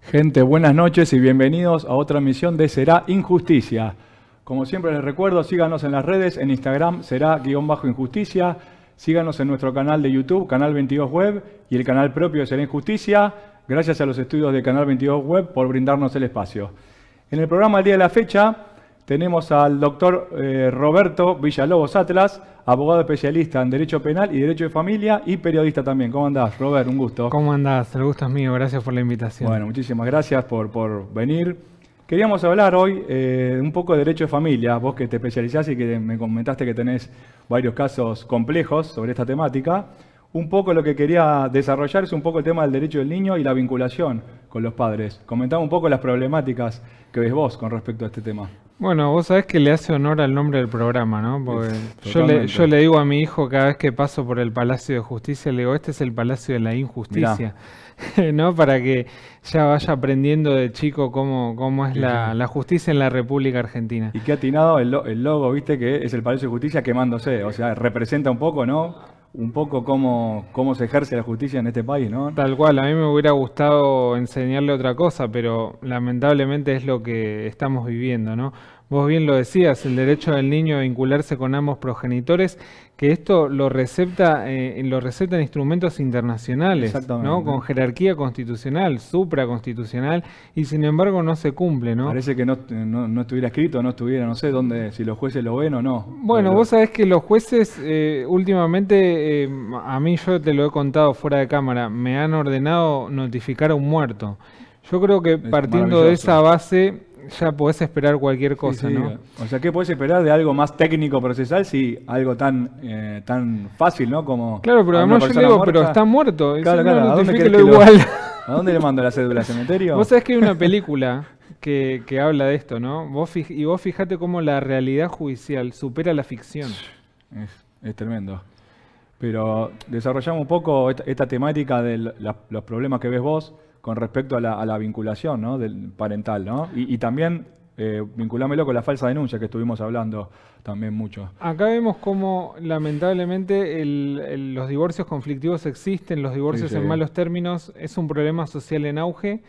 Gente, buenas noches y bienvenidos a otra emisión de Será Injusticia. Como siempre les recuerdo, síganos en las redes, en Instagram será_injusticia, síganos en nuestro canal de YouTube, Canal 22 Web, y el canal propio de Será Injusticia. Gracias a los estudios de Canal 22 Web por brindarnos el espacio. En el programa del día de la fecha tenemos al doctor Roberto Villalobos Atlas, abogado especialista en Derecho Penal y Derecho de Familia y periodista también. ¿Cómo andás, Robert? Un gusto. ¿Cómo andás? El gusto es mío. Gracias por la invitación. Bueno, muchísimas gracias por venir. Queríamos hablar hoy un poco de Derecho de Familia. Vos que te especializás y que me comentaste que tenés varios casos complejos sobre esta temática. Un poco lo que quería desarrollar es un poco el tema del derecho del niño y la vinculación con los padres. Comentame un poco las problemáticas que ves vos con respecto a este tema. Bueno, vos sabés que le hace honor al nombre del programa, ¿no? Porque yo le digo a mi hijo cada vez que paso por el Palacio de Justicia, le digo, este es el Palacio de la Injusticia, ¿no? Para que ya vaya aprendiendo de chico cómo es la justicia en la República Argentina. Y qué atinado el logo, viste, que es el Palacio de Justicia quemándose, o sea, representa un poco, ¿no? Un poco cómo se ejerce la justicia en este país, ¿no? Tal cual, a mí me hubiera gustado enseñarle otra cosa, pero lamentablemente es lo que estamos viviendo, ¿no? Vos bien lo decías, el derecho del niño a vincularse con ambos progenitores, que esto lo recetan instrumentos internacionales, ¿no? Con jerarquía constitucional, supraconstitucional, y sin embargo no se cumple, ¿no? Parece que no estuviera escrito, no estuviera, no sé dónde, si los jueces lo ven o no. Bueno, vos sabés que los jueces últimamente, a mí yo te lo he contado fuera de cámara, me han ordenado notificar a un muerto. Yo creo que partiendo de esa base ya podés esperar cualquier cosa, ¿no? O sea, ¿qué podés esperar de algo más técnico procesal si algo tan fácil, ¿no? Como claro, pero además yo le digo, pero está muerto. Claro, ¿A dónde querés que igual? ¿A dónde le mando la cédula? ¿Al cementerio? Vos sabés que hay una película que habla de esto, ¿no? Vos fijate cómo la realidad judicial supera la ficción. Es tremendo. Pero desarrollamos un poco esta temática de los problemas que ves vos con respecto a la vinculación, ¿no? Del parental, ¿no? Y también vinculámelo con la falsa denuncia que estuvimos hablando también mucho. Acá vemos cómo lamentablemente los divorcios conflictivos existen, los divorcios en malos términos, es un problema social en auge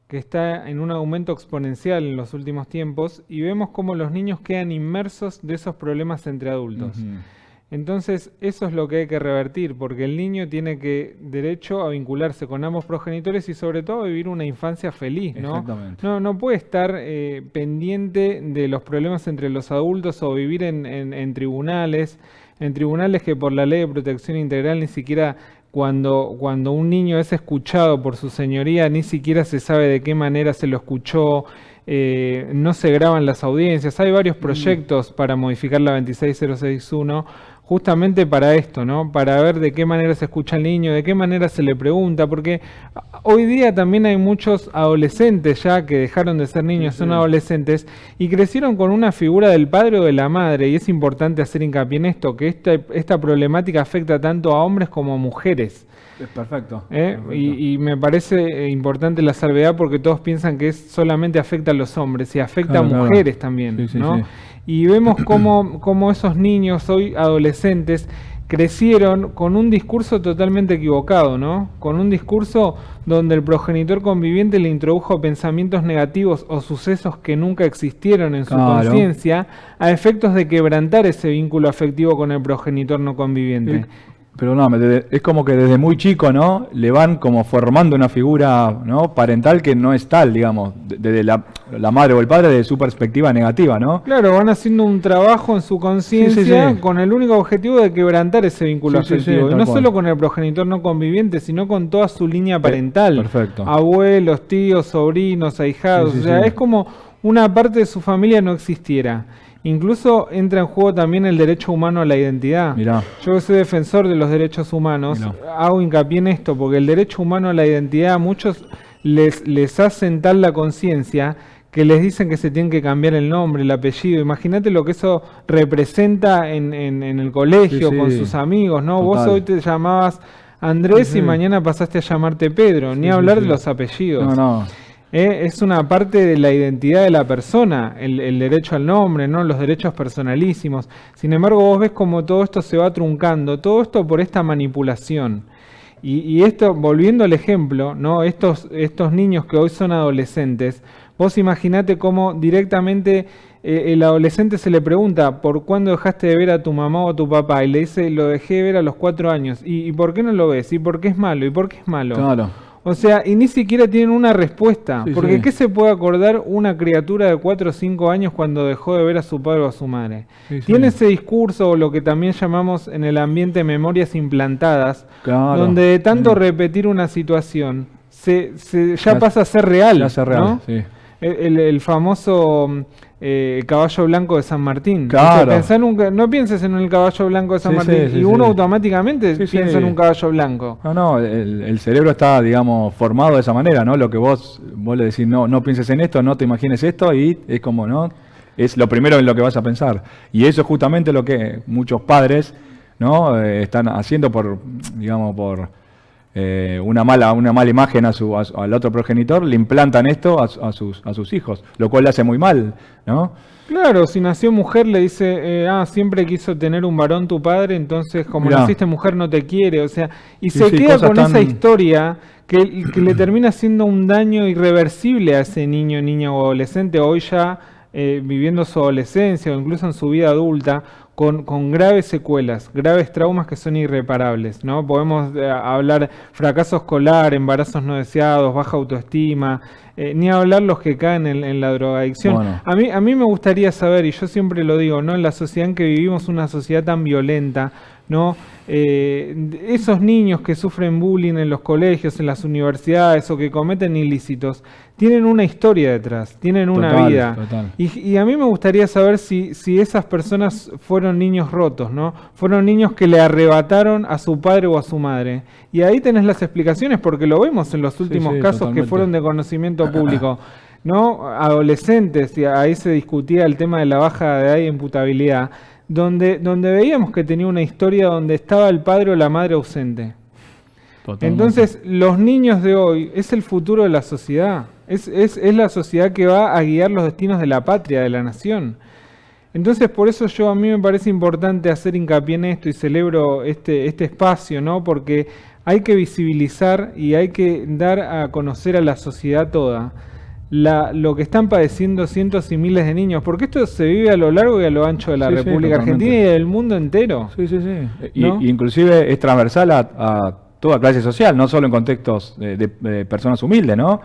que está en un aumento exponencial en los últimos tiempos y vemos cómo los niños quedan inmersos de esos problemas entre adultos. Entonces, eso es lo que hay que revertir, porque el niño tiene derecho a vincularse con ambos progenitores y sobre todo a vivir una infancia feliz, ¿no? Exactamente. No puede estar pendiente de los problemas entre los adultos o vivir en tribunales que por la ley de protección integral ni siquiera cuando un niño es escuchado por su señoría ni siquiera se sabe de qué manera se lo escuchó. No se graban las audiencias. Hay varios proyectos para modificar la 26061 justamente para esto, ¿no? Para ver de qué manera se escucha al niño, de qué manera se le pregunta, porque hoy día también hay muchos adolescentes ya que dejaron de ser niños, son adolescentes y crecieron con una figura del padre o de la madre, y es importante hacer hincapié en esto, que esta problemática afecta tanto a hombres como a mujeres. Perfecto. Y me parece importante la salvedad porque todos piensan que solamente afecta a los hombres y afecta a mujeres también, ¿no? Y vemos cómo esos niños hoy adolescentes crecieron con un discurso totalmente equivocado, ¿no? Con un discurso donde el progenitor conviviente le introdujo pensamientos negativos o sucesos que nunca existieron en su conciencia a efectos de quebrantar ese vínculo afectivo con el progenitor no conviviente. Pero no, es como que desde muy chico, ¿no? Le van como formando una figura, ¿no?, parental que no es tal, digamos, desde la madre o el padre de su perspectiva negativa, ¿no? Claro, van haciendo un trabajo en su conciencia con el único objetivo de quebrantar ese vínculo afectivo. Y no solo con el progenitor no conviviente, sino con toda su línea parental. Perfecto. Abuelos, tíos, sobrinos, ahijados. O sea, es como una parte de su familia no existiera. Incluso entra en juego también el derecho humano a la identidad. Mirá. Yo que soy defensor de los derechos humanos, hago hincapié en esto, porque el derecho humano a la identidad a muchos les hacen tal la conciencia que les dicen que se tienen que cambiar el nombre, el apellido. Imagínate lo que eso representa en el colegio, con sus amigos, ¿no? Total. Vos hoy te llamabas Andrés y mañana pasaste a llamarte Pedro, ni hablar de los apellidos. No. Es una parte de la identidad de la persona, el derecho al nombre, ¿no? Los derechos personalísimos. Sin embargo, vos ves como todo esto se va truncando, todo esto por esta manipulación. Y esto, volviendo al ejemplo, ¿no? Estos niños que hoy son adolescentes, vos imaginate cómo directamente el adolescente se le pregunta ¿por cuándo dejaste de ver a tu mamá o a tu papá? Y le dice, lo dejé de ver a los 4 años. ¿Y por qué no lo ves? ¿Y por qué es malo? ¿Y por qué es malo? Claro. O sea, y ni siquiera tienen una respuesta. Porque ¿qué se puede acordar una criatura de 4 o 5 años cuando dejó de ver a su padre o a su madre? Tiene ese discurso, o lo que también llamamos en el ambiente memorias implantadas, donde de tanto repetir una situación, ya pasa a ser real. Ya ser real, ¿no? El famoso caballo blanco de San Martín. Claro. O sea, no pienses en el caballo blanco de San Martín. Y uno automáticamente piensa en un caballo blanco. No, el cerebro está, digamos, formado de esa manera, ¿no? Lo que vos le decís, no pienses en esto, no te imagines esto, y es como, ¿no? Es lo primero en lo que vas a pensar. Y eso es justamente lo que muchos padres, ¿no? Están haciendo por una mala imagen al otro progenitor, le implantan esto a sus hijos, lo cual le hace muy mal, ¿no? Claro, si nació mujer le dice, siempre quiso tener un varón tu padre, entonces como naciste mujer no te quiere, o sea, y se queda con esa historia que le termina haciendo un daño irreversible a ese niño, niña o adolescente, hoy ya viviendo su adolescencia o incluso en su vida adulta, con graves secuelas, graves traumas que son irreparables, ¿no? Podemos hablar fracaso escolar, embarazos no deseados, baja autoestima, ni hablar los que caen en la drogadicción. Bueno. A mí me gustaría saber, y yo siempre lo digo, ¿no? En la sociedad en que vivimos, una sociedad tan violenta, ¿no? Esos niños que sufren bullying en los colegios, en las universidades o que cometen ilícitos, tienen una historia detrás, tienen una vida. Y a mí me gustaría saber si esas personas fueron niños rotos, ¿no? Fueron niños que le arrebataron a su padre o a su madre. Y ahí tenés las explicaciones, porque lo vemos en los últimos casos totalmente. Que fueron de conocimiento público, ¿no? Adolescentes, y ahí se discutía el tema de la baja de edad y imputabilidad, donde veíamos que tenía una historia donde estaba el padre o la madre ausente. Totalmente. Entonces, los niños de hoy es el futuro de la sociedad, es la sociedad que va a guiar los destinos de la patria, de la nación. Entonces, por eso a mí me parece importante hacer hincapié en esto y celebro este espacio, ¿no? Porque hay que visibilizar y hay que dar a conocer a la sociedad toda lo que están padeciendo cientos y miles de niños, porque esto se vive a lo largo y a lo ancho de la República Argentina y del mundo entero. ¿No? Y inclusive es transversal a toda clase social, no solo en contextos de personas humildes, ¿no?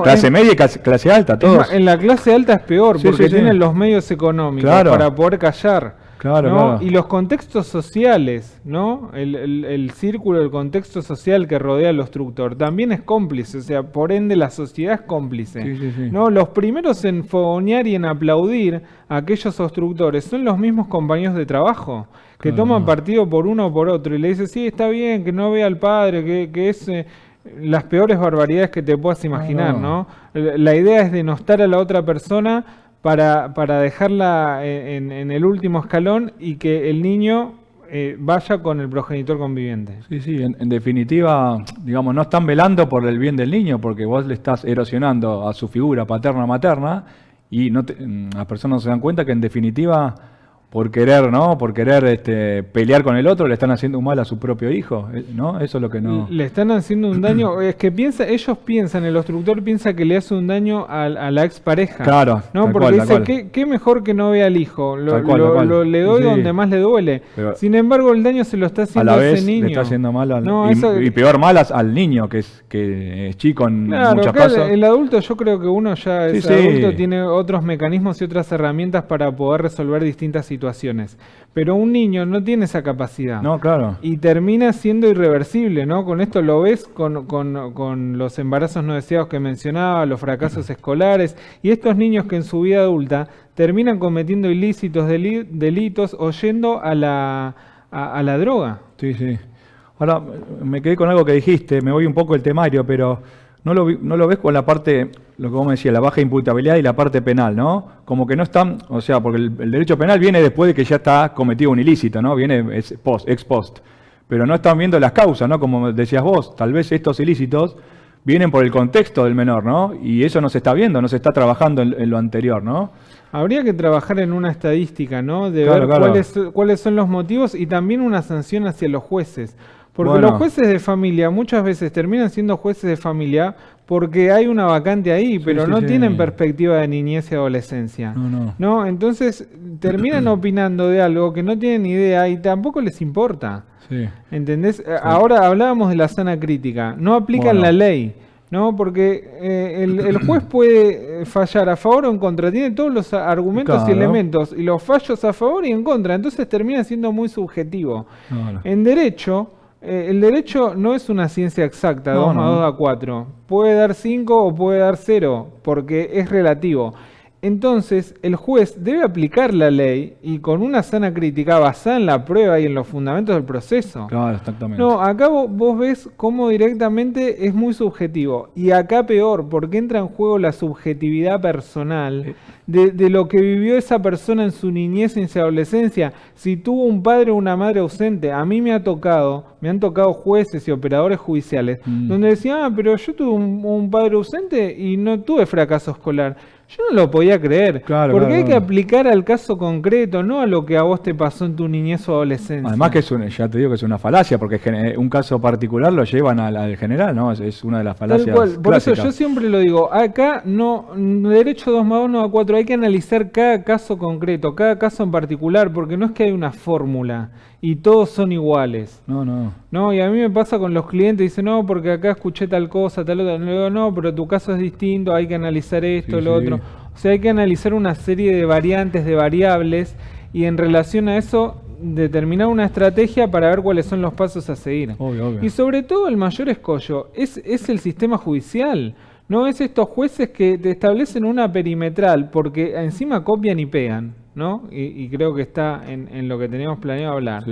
Clase media y clase alta, todos. En la clase alta es peor, porque tienen los medios económicos para poder callar. ¿No? Y los contextos sociales, ¿no? El círculo, el contexto social que rodea al obstructor también es cómplice, o sea, por ende la sociedad es cómplice. ¿No? Los primeros en fogonear y en aplaudir a aquellos obstructores son los mismos compañeros de trabajo que toman partido por uno o por otro y le dicen, sí, está bien, que no vea al padre, que es las peores barbaridades que te puedas imaginar, ¿no? La idea es denostar a la otra persona para dejarla en el último escalón y que el niño vaya con el progenitor conviviente. En definitiva, digamos, no están velando por el bien del niño, porque vos le estás erosionando a su figura paterna-materna y las personas no se dan cuenta que en definitiva por querer, ¿no? Por querer pelear con el otro, le están haciendo un mal a su propio hijo, ¿no? Eso es lo que no... Le están haciendo un daño, es que ellos piensan, el obstructor piensa que le hace un daño a la expareja. Claro, ¿no? Porque dice, ¿qué mejor que no vea al hijo? Le doy donde más le duele. Pero sin embargo, el daño se lo está haciendo a ese niño. Le está haciendo mal y peor malas al niño, que es chico en muchos casos. El adulto, yo creo que uno ya es adulto, tiene otros mecanismos y otras herramientas para poder resolver distintas situaciones. Pero un niño no tiene esa capacidad. No, claro. Y termina siendo irreversible, ¿no? Con esto lo ves con los embarazos no deseados que mencionaba, los fracasos escolares, y estos niños que en su vida adulta terminan cometiendo ilícitos, delitos o yendo a la droga. Sí, sí. Ahora, me quedé con algo que dijiste, me voy un poco del temario, pero no lo ves con la parte, lo que vos me decías, la baja imputabilidad y la parte penal, ¿no? Como que no están, o sea, porque el derecho penal viene después de que ya está cometido un ilícito, ¿no? Viene ex post. Pero no están viendo las causas, ¿no? Como decías vos, tal vez estos ilícitos vienen por el contexto del menor, ¿no? Y eso no se está viendo, no se está trabajando en lo anterior, ¿no? Habría que trabajar en una estadística, ¿no? De ver cuáles son los motivos y también una sanción hacia los jueces. Porque los jueces de familia muchas veces terminan siendo jueces de familia porque hay una vacante ahí, pero no tienen perspectiva de niñez y adolescencia. No. Entonces terminan opinando de algo que no tienen idea y tampoco les importa. Sí. ¿Entendés? Sí. Ahora hablábamos de la sana crítica. No aplican la ley, ¿no? Porque el juez puede fallar a favor o en contra. Tiene todos los argumentos y elementos y los fallos a favor y en contra. Entonces termina siendo muy subjetivo. En derecho... el derecho no es una ciencia exacta, 2 más 2 da 4. Puede dar 5 o puede dar 0, porque es relativo. Entonces, el juez debe aplicar la ley y con una sana crítica basada en la prueba y en los fundamentos del proceso. Claro, exactamente. No, acá vos ves cómo directamente es muy subjetivo. Y acá peor, porque entra en juego la subjetividad personal de lo que vivió esa persona en su niñez y en su adolescencia. Si tuvo un padre o una madre ausente, a mí me han tocado jueces y operadores judiciales, donde decían, pero yo tuve un padre ausente y no tuve fracaso escolar. Yo no lo podía creer, porque hay que aplicar al caso concreto, no a lo que a vos te pasó en tu niñez o adolescencia. Además que ya te digo que es una falacia, porque un caso particular lo llevan al general, ¿no? Es una de las falacias clásicas. Por eso yo siempre lo digo, acá derecho 2 más 2 no da 4, hay que analizar cada caso concreto, cada caso en particular, porque no es que hay una fórmula y todos son iguales. No, y a mí me pasa con los clientes, dicen, no, porque acá escuché tal cosa, tal otra. Le digo, no, pero tu caso es distinto, hay que analizar esto, lo otro. O sea, hay que analizar una serie de variantes, de variables, y en relación a eso, determinar una estrategia para ver cuáles son los pasos a seguir. Obvio. Y sobre todo el mayor escollo es el sistema judicial. No es estos jueces que te establecen una perimetral, porque encima copian y pegan, ¿no? Y creo que está en lo que teníamos planeado hablar,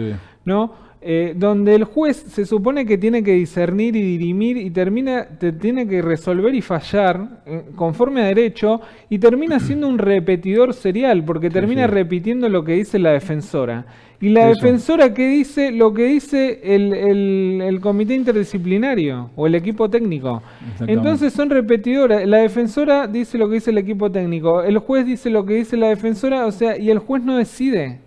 ¿no? Donde el juez se supone que tiene que discernir y dirimir y tiene que resolver y fallar conforme a derecho y termina siendo un repetidor serial porque termina repitiendo lo que dice la defensora. Y la defensora que dice lo que dice el comité interdisciplinario o el equipo técnico. Entonces son repetidoras. La defensora dice lo que dice el equipo técnico, el juez dice lo que dice la defensora, o sea, y el juez no decide.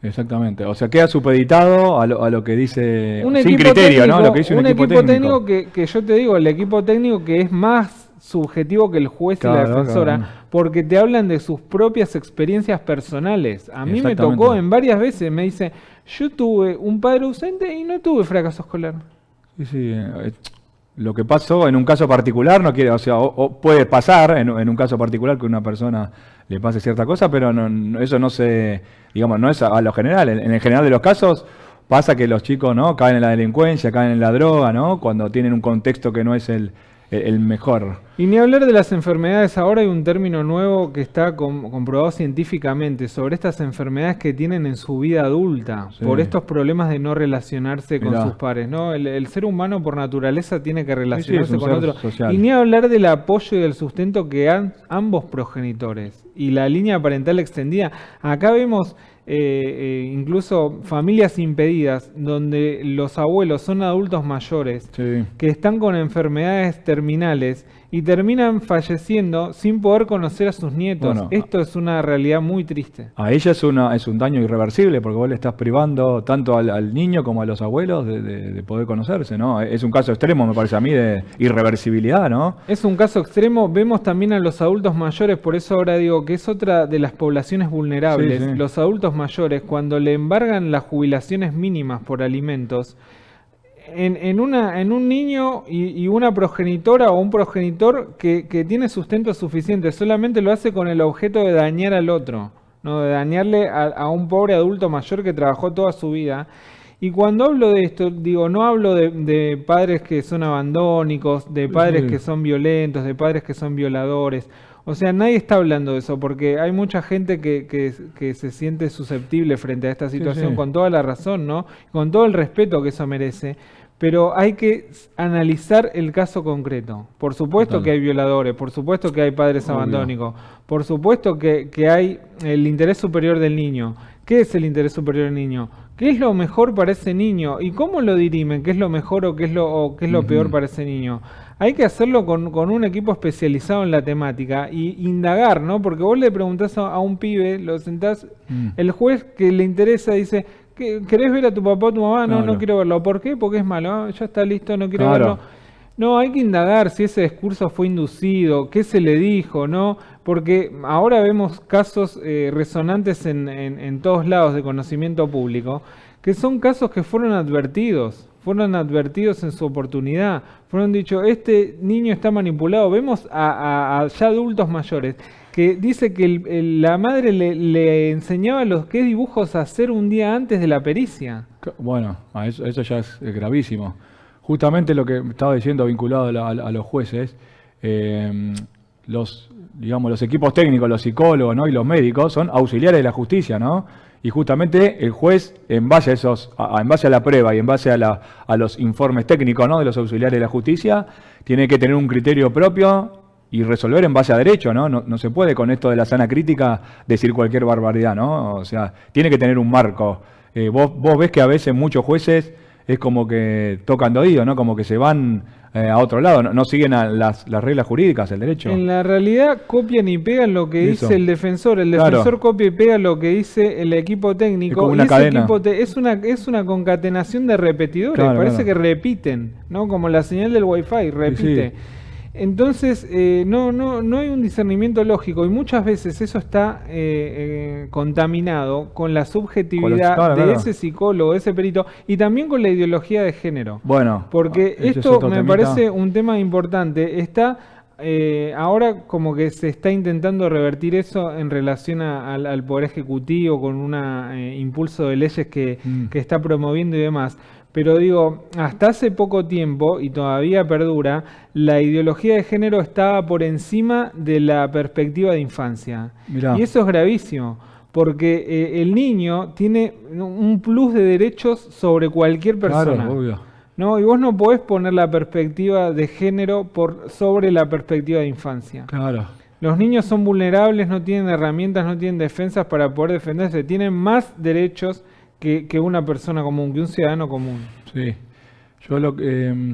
Exactamente, o sea, queda supeditado a lo que dice, sin criterio, técnico, ¿no? Lo que dice un equipo técnico. Que yo te digo, el equipo técnico que es más subjetivo que el juez y la defensora, porque te hablan de sus propias experiencias personales. A mí me tocó en varias veces, me dice, yo tuve un padre ausente y no tuve fracaso escolar. Sí, lo que pasó en un caso particular no quiere, o sea, o puede pasar en un caso particular que una persona le pase cierta cosa, pero eso no se, digamos, no es a lo general. En el general de los casos pasa que los chicos, ¿no?, caen en la delincuencia, caen en la droga, ¿no?, cuando tienen un contexto que no es el mejor. Y ni hablar de las enfermedades, ahora hay un término nuevo que está comprobado científicamente sobre estas enfermedades que tienen en su vida adulta, por estos problemas de no relacionarse con sus pares, ¿no? El ser humano por naturaleza tiene que relacionarse con otros. Y ni hablar del apoyo y del sustento que dan ambos progenitores y la línea parental extendida. Acá vemos incluso familias impedidas donde los abuelos son adultos mayores que están con enfermedades terminales y terminan falleciendo sin poder conocer a sus nietos. Bueno, Esto es una realidad muy triste. a ella es un daño irreversible porque vos le estás privando tanto al niño como a los abuelos de poder conocerse, ¿no? Es un caso extremo, me parece a mí, de irreversibilidad, ¿no? Es un caso extremo. Vemos también a los adultos mayores, por eso ahora digo que es otra de las poblaciones vulnerables. Sí, sí. Los adultos mayores, cuando le embargan las jubilaciones mínimas por alimentos, en un niño y una progenitora o un progenitor que tiene sustento suficiente, solamente lo hace con el objeto de dañar al otro, ¿no? De dañarle a un pobre adulto mayor que trabajó toda su vida. Y cuando hablo de esto, digo, no hablo de padres que son abandónicos, de padres Sí. que son violentos, de padres que son violadores. O sea, nadie está hablando de eso, porque hay mucha gente que se siente susceptible frente a esta situación, sí. con toda la razón, ¿no? Con todo el respeto que eso merece. Pero hay que analizar el caso concreto. Por supuesto Total. que hay violadores, por supuesto que hay padres Obvio. abandónicos, por supuesto que hay el interés superior del niño. ¿Qué es el interés superior del niño? ¿Qué es lo mejor para ese niño? ¿Y cómo lo dirimen? ¿Qué es lo mejor o qué es lo peor para ese niño? Hay que hacerlo con un equipo especializado en la temática y indagar, ¿no? Porque vos le preguntás a un pibe, lo sentás, el juez que le interesa dice, ¿querés ver a tu papá o tu mamá? No, Claro. no quiero verlo. ¿Por qué? Porque es malo. Ah, ya está listo, no quiero Claro. verlo. No, hay que indagar si ese discurso fue inducido, qué se le dijo, ¿no? Porque ahora vemos casos resonantes en todos lados de conocimiento público, que son casos que fueron advertidos en su oportunidad, fueron dicho, este niño está manipulado. Vemos a ya adultos mayores que dice que la madre le enseñaba qué dibujos hacer un día antes de la pericia. Bueno, eso ya es gravísimo. Justamente lo que estaba diciendo vinculado a los jueces, los equipos técnicos, los psicólogos, ¿no? Y los médicos son auxiliares de la justicia, ¿no? Y justamente el juez, en base a la prueba y en base a los informes técnicos, ¿no? De los auxiliares de la justicia, tiene que tener un criterio propio y resolver en base a derecho, ¿no? No se puede con esto de la sana crítica decir cualquier barbaridad, ¿no? O sea, tiene que tener un marco. Vos ves que a veces muchos jueces es como que tocan de oído, ¿no? Como que se van a otro lado, no siguen a las reglas jurídicas, el derecho. En la realidad copian y pegan lo que Eso. dice el defensor. El Claro. defensor copia y pega lo que dice el equipo técnico. Es como una y ese cadena. equipo es una concatenación de repetidores. Claro, Parece claro. que repiten, ¿no? Como la señal del Wi-Fi, repite. Sí. Entonces, no hay un discernimiento lógico y muchas veces eso está contaminado con la subjetividad Claro, de claro. ese psicólogo, de ese perito, y también con la ideología de género. Bueno, Porque ese es esto otro me temita. parece un tema importante. Está ahora como que se está intentando revertir eso en relación al Poder Ejecutivo con un impulso de leyes que está promoviendo y demás. Pero digo, hasta hace poco tiempo, y todavía perdura, la ideología de género estaba por encima de la perspectiva de infancia. Mirá. Y eso es gravísimo, porque el niño tiene un plus de derechos sobre cualquier persona. Claro, obvio. ¿No? Y vos no podés poner la perspectiva de género sobre la perspectiva de infancia. Claro. Los niños son vulnerables, no tienen herramientas, no tienen defensas para poder defenderse. Tienen más derechos que una persona común, que un ciudadano común. Sí.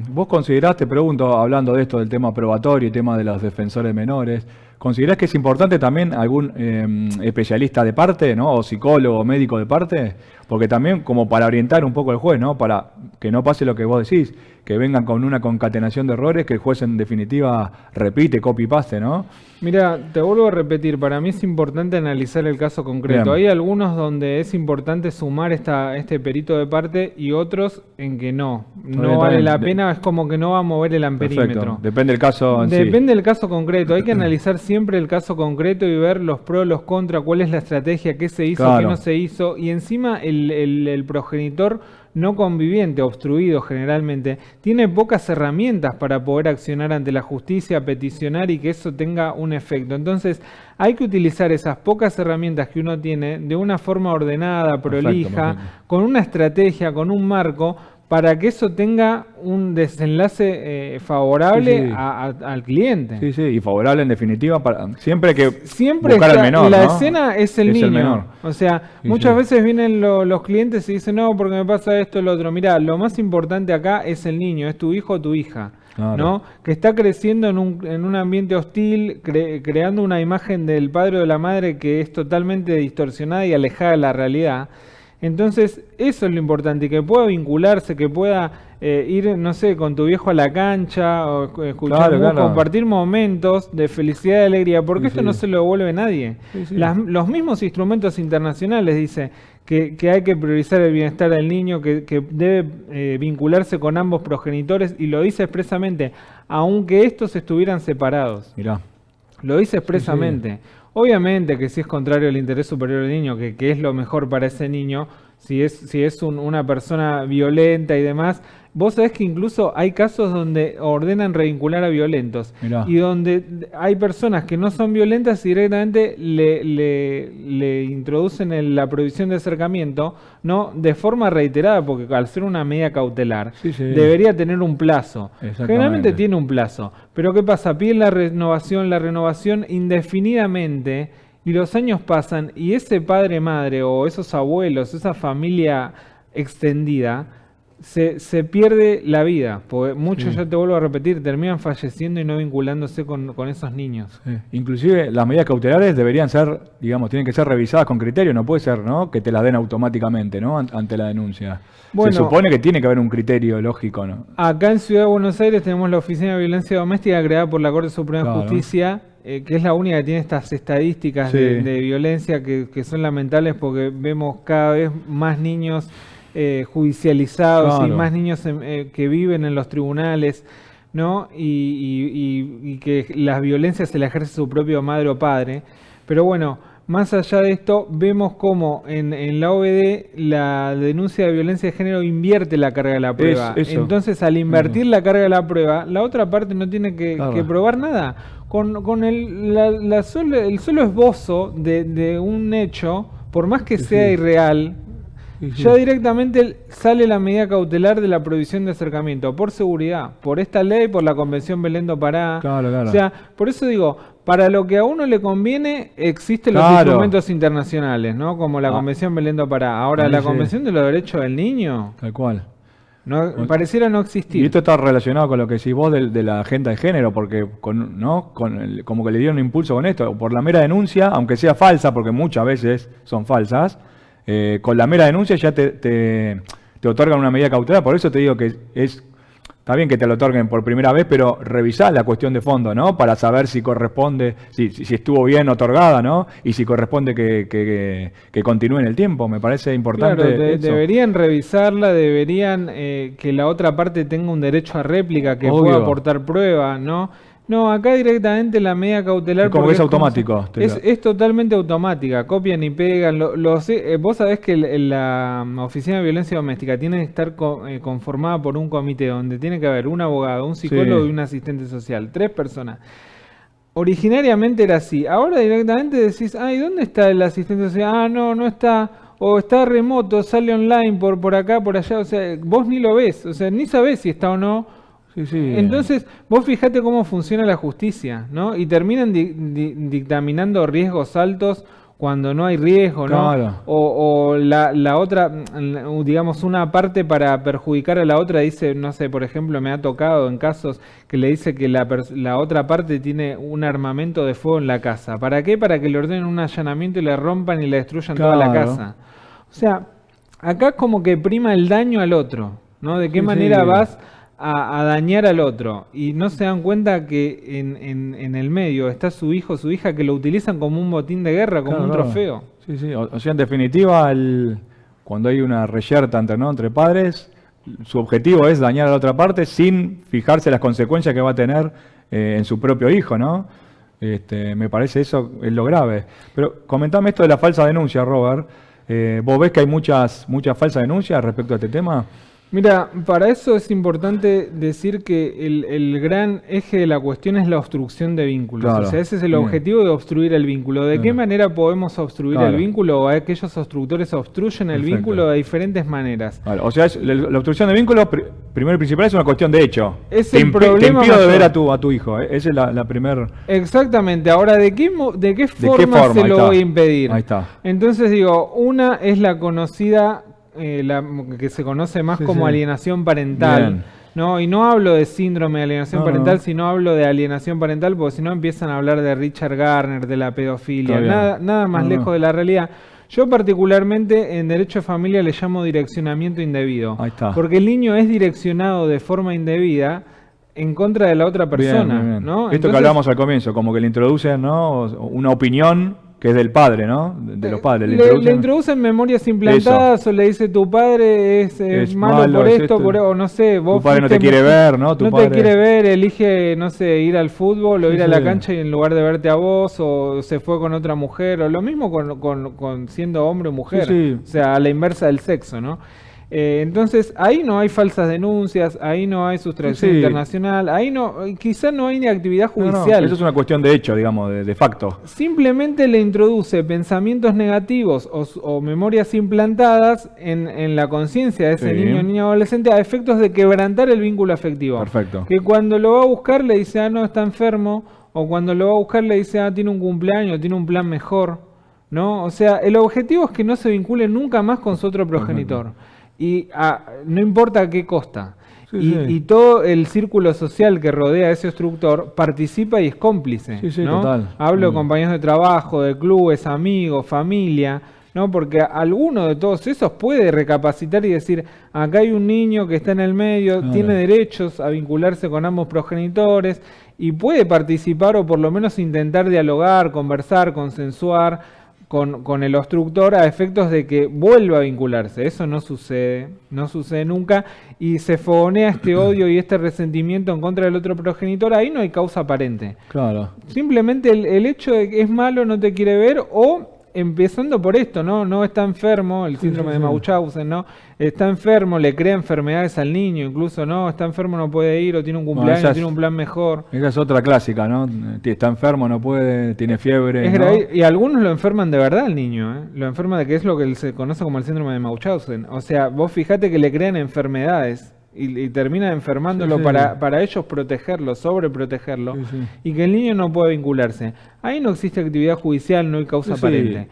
Vos considerás, te pregunto, hablando de esto del tema probatorio y tema de los defensores menores, ¿considerás que es importante también algún especialista de parte, ¿no? O psicólogo o médico de parte? Porque también como para orientar un poco al juez, ¿no? Para que no pase lo que vos decís, que vengan con una concatenación de errores que el juez en definitiva repite, copy y paste, ¿no? Mira, te vuelvo a repetir, para mí es importante analizar el caso concreto. Bien. Hay algunos donde es importante sumar este perito de parte y otros en que no. No bien, vale está la bien. pena, es como que no va a mover el amperímetro. Perfecto. Depende del caso en sí. Depende del caso concreto, hay que analizar siempre el caso concreto y ver los pros, los contras, cuál es la estrategia, qué se hizo, Claro. qué no se hizo, y encima el progenitor no conviviente, obstruido generalmente, tiene pocas herramientas para poder accionar ante la justicia, peticionar y que eso tenga un efecto. Entonces hay que utilizar esas pocas herramientas que uno tiene de una forma ordenada, prolija, perfecto. con una estrategia, con un marco, para que eso tenga un desenlace favorable Sí, sí. al cliente. Sí, sí, y favorable en definitiva, siempre hay que Siempre buscar al está- menor, la ¿no? escena es el Es niño. el menor. O sea, Sí, muchas sí. veces vienen los clientes y dicen, no, porque me pasa esto o lo otro. Mirá, lo más importante acá es el niño, es tu hijo o tu hija. Claro. ¿no? Que está creciendo en un ambiente hostil, creando una imagen del padre o de la madre que es totalmente distorsionada y alejada de la realidad. Entonces, eso es lo importante, que pueda vincularse, que pueda ir, no sé, con tu viejo a la cancha, o escuchar música, compartir momentos de felicidad y alegría, porque esto no se lo devuelve nadie. Los mismos instrumentos internacionales dicen que hay que priorizar el bienestar del niño, que debe vincularse con ambos progenitores, y lo dice expresamente, aunque estos estuvieran separados. Mirá. Lo dice expresamente. Obviamente que si es contrario al interés superior del niño, que es lo mejor para ese niño, si es una persona violenta y demás, vos sabés que incluso hay casos donde ordenan revincular a violentos. Mirá. Y donde hay personas que no son violentas y directamente le introducen la prohibición de acercamiento, ¿no? De forma reiterada, porque al ser una medida cautelar, debería tener un plazo. Generalmente tiene un plazo. Pero ¿qué pasa? Piden la renovación indefinidamente, y los años pasan, y ese padre, madre, o esos abuelos, esa familia extendida, se pierde la vida, porque muchos, ya te vuelvo a repetir, terminan falleciendo y no vinculándose con esos niños. Inclusive las medidas cautelares deberían ser, digamos, tienen que ser revisadas con criterio, no puede ser, ¿no?, que te las den automáticamente, ¿no?, ante la denuncia. Bueno, se supone que tiene que haber un criterio lógico, ¿no? Acá en Ciudad de Buenos Aires tenemos la Oficina de Violencia Doméstica creada por la Corte Suprema de Justicia, que es la única que tiene estas estadísticas de violencia que son lamentables, porque vemos cada vez más niños judicializados y más niños que viven en los tribunales, ¿no? Y que las violencias se las ejerce su propio madre o padre. Pero bueno, más allá de esto, vemos cómo en la OVD la denuncia de violencia de género invierte la carga de la prueba. Entonces, al invertir la carga de la prueba, la otra parte no tiene que probar nada. Con el solo esbozo de un hecho, por más que sea irreal, ya directamente sale la medida cautelar de la prohibición de acercamiento, por seguridad, por esta ley, por la Convención Belén do Pará. O sea, por eso digo, para lo que a uno le conviene, existen los instrumentos internacionales, ¿no? Como la Convención Belén do Pará. Ahora, la Convención de los Derechos del Niño... Tal cual. No, pareciera no existir. Y esto está relacionado con lo que decís vos de la agenda de género, porque como que le dieron un impulso con esto, por la mera denuncia, aunque sea falsa, porque muchas veces son falsas, con la mera denuncia ya te otorgan una medida cautelar. Por eso te digo que está bien que te lo otorguen por primera vez, pero revisá la cuestión de fondo, ¿no? Para saber si corresponde, si estuvo bien otorgada, ¿no? Y si corresponde que continúe en el tiempo. Me parece importante. Claro, deberían revisarla, deberían que la otra parte tenga un derecho a réplica, que pueda aportar prueba, ¿no? No, acá directamente la medida cautelar... Como que es automático. Es totalmente automática, copian y pegan. Vos sabés que la Oficina de Violencia Doméstica tiene que estar conformada por un comité donde tiene que haber un abogado, un psicólogo y un asistente social. 3 personas. Originariamente era así. Ahora directamente decís, ¿y dónde está el asistente social? No está. O está remoto, sale online por acá, por allá. O sea, vos ni lo ves. O sea, ni sabés si está o no. Entonces, vos fijate cómo funciona la justicia, ¿no? Y terminan dictaminando riesgos altos cuando no hay riesgo, ¿no? O la otra, digamos, una parte para perjudicar a la otra dice, no sé, por ejemplo, me ha tocado en casos que le dice que la otra parte tiene un armamento de fuego en la casa. ¿Para qué? Para que le ordenen un allanamiento y le rompan y le destruyan toda la casa. O sea, acá es como que prima el daño al otro, ¿no? ¿De qué manera vas a dañar al otro? Y no se dan cuenta que en el medio está su hijo, su hija, que lo utilizan como un botín de guerra, como un trofeo. O sea, en definitiva, cuando hay una reyerta entre padres, su objetivo es dañar a la otra parte sin fijarse las consecuencias que va a tener en su propio hijo, ¿no? Me parece eso es lo grave. Pero comentame esto de la falsa denuncia, Robert. ¿Vos ves que hay muchas falsas denuncias respecto a este tema? Mira, para eso es importante decir que el gran eje de la cuestión es la obstrucción de vínculos. O sea, ese es el objetivo de obstruir el vínculo. ¿De qué manera podemos obstruir el vínculo? O aquellos obstructores obstruyen el vínculo de diferentes maneras. O sea, la obstrucción de vínculos, primero y principal, es una cuestión de hecho. Es el problema te impido de ver a tu hijo. Esa es la primera... Exactamente. Ahora, ¿de qué forma se lo voy a impedir? Ahí está. Entonces digo, una es la conocida... que se conoce más como alienación parental, ¿no? Y no hablo de síndrome de alienación No, parental, no. sino hablo de alienación parental, porque si no empiezan a hablar de Richard Garner, de la pedofilia, Está bien. nada más No, lejos no. de la realidad. Yo particularmente en derecho de familia le llamo direccionamiento indebido, Ahí está. porque el niño es direccionado de forma indebida en contra de la otra persona, Bien, bien. ¿no? Esto que Entonces, hablábamos al comienzo, como que le introducen, ¿no? Una opinión que es del padre, ¿no? De los padres. le introducen memorias implantadas o le dice tu padre es malo por es esto, o no sé, tu vos padre no te fuiste quiere ver, ¿no? Tu no te padre... quiere ver, elige, no sé, ir al fútbol o Sí, ir a la sí. cancha y en lugar de verte a vos o se fue con otra mujer o lo mismo con siendo hombre o mujer, Sí, sí. o sea, a la inversa del sexo, ¿no? Entonces, ahí no hay falsas denuncias, ahí no hay sustracción Sí. internacional, ahí no, quizás no hay ni actividad No, judicial. eso es una cuestión de hecho, digamos, de facto. Simplemente le introduce pensamientos negativos o memorias implantadas en la conciencia de ese Sí. niño o niña adolescente a efectos de quebrantar el vínculo afectivo. Perfecto. Que cuando lo va a buscar le dice, ah, no, está enfermo, o cuando lo va a buscar le dice, ah, tiene un cumpleaños, tiene un plan mejor, ¿no? O sea, el objetivo es que no se vincule nunca más con su otro progenitor. Y no importa a qué costa. Sí, y, sí. y todo el círculo social que rodea a ese instructor participa y es cómplice. Sí, sí, ¿no? total. Hablo de compañeros de trabajo, de clubes, amigos, familia, ¿no? Porque alguno de todos esos puede recapacitar y decir, acá hay un niño que está en el medio, Claro. tiene derechos a vincularse con ambos progenitores y puede participar o por lo menos intentar dialogar, conversar, consensuar con el obstructor a efectos de que vuelva a vincularse. Eso no sucede nunca y se fogonea este odio y este resentimiento en contra del otro progenitor. Ahí no hay causa aparente. Claro. Simplemente el hecho de que es malo, no te quiere ver o empezando por esto, no está enfermo, el síndrome de Mauchausen, ¿no? Está enfermo, le crea enfermedades al niño, incluso, ¿no? Está enfermo, no puede ir, o tiene un cumpleaños, tiene un plan mejor. Esa es otra clásica, ¿no? Está enfermo, no puede, tiene fiebre. Es ¿no? y algunos lo enferman de verdad al niño, ¿eh? Lo enferman de que es lo que se conoce como el síndrome de Mauchausen. O sea, vos fijate que le crean enfermedades y termina enfermándolo Sí, sí. para ellos protegerlo, sobreprotegerlo, Sí, sí. y que el niño no puede vincularse. Ahí no existe actividad judicial, no hay causa Sí, sí. aparente.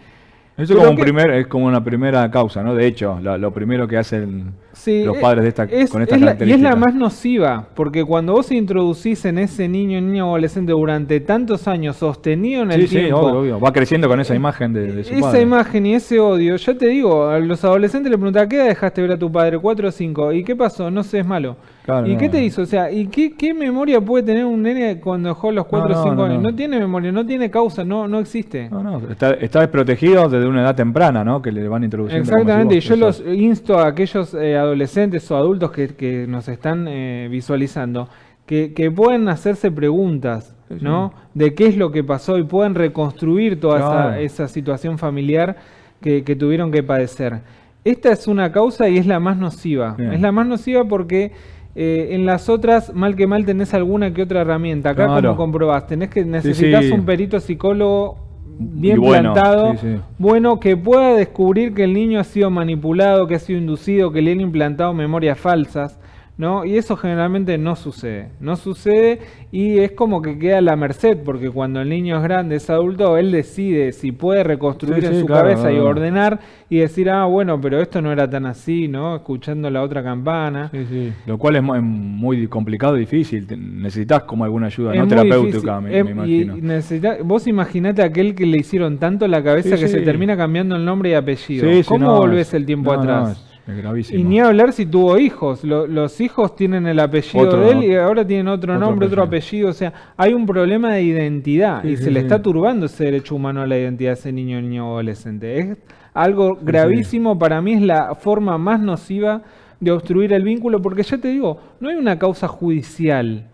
Eso Pero es como una primera causa, ¿no? De hecho, lo primero que hacen Sí, los padres con estas y es características. la más nociva, porque cuando vos introducís en ese niño o niña adolescente durante tantos años sostenido en el Sí, tiempo, obvio. Va creciendo con esa imagen de su esa padre. imagen y ese odio, ya te digo, a los adolescentes le preguntan, ¿qué edad dejaste ver a tu padre? 4 o 5. ¿Y qué pasó? No sé, es malo. Claro, ¿Y no. qué te hizo? O sea, ¿y qué memoria puede tener un nene cuando dejó a los 4 o 5 años? No tiene memoria, no tiene causa, no existe. No, está desprotegido desde una edad temprana, ¿no? Que le van introduciendo. Exactamente, y yo los los insto a aquellos adolescentes o adultos que nos están visualizando, que puedan hacerse preguntas, Sí, sí. ¿no? De qué es lo que pasó y puedan reconstruir toda Claro. esa situación familiar que tuvieron que padecer. Esta es una causa y es la más nociva. Bien. Es la más nociva porque en las otras, mal que mal, tenés alguna que otra herramienta. Acá, Claro. como comprobás, necesitas sí. un perito psicólogo bien Y bueno, plantado, sí, sí. bueno, que pueda descubrir que el niño ha sido manipulado, que ha sido inducido, que le han implantado memorias falsas, ¿no? Y eso generalmente no sucede y es como que queda a la merced, porque cuando el niño es grande, es adulto, él decide si puede reconstruir Sí, en sí, su claro, cabeza y no. ordenar y decir, ah, bueno, pero esto no era tan así, ¿no? Escuchando la otra campana. Sí, sí. Lo cual es muy complicado y difícil. Necesitas como alguna ayuda, Es ¿no? muy Terapéutica, difícil. me imagino. Vos imaginate a aquel que le hicieron tanto la cabeza Sí, que sí. se termina cambiando el nombre y apellido. Sí, sí, ¿Cómo no, volvés el tiempo atrás? Es gravísimo. Y ni hablar si tuvo hijos. Los hijos tienen el apellido Otro, de él y ahora tienen otro otro nombre, otro apellido. apellido. O sea, hay un problema de identidad Sí, y sí, se le sí. está turbando ese derecho humano a la identidad de ese niño o adolescente. Es algo gravísimo. Para mí es la forma más nociva de obstruir el vínculo porque ya te digo, no hay una causa judicial.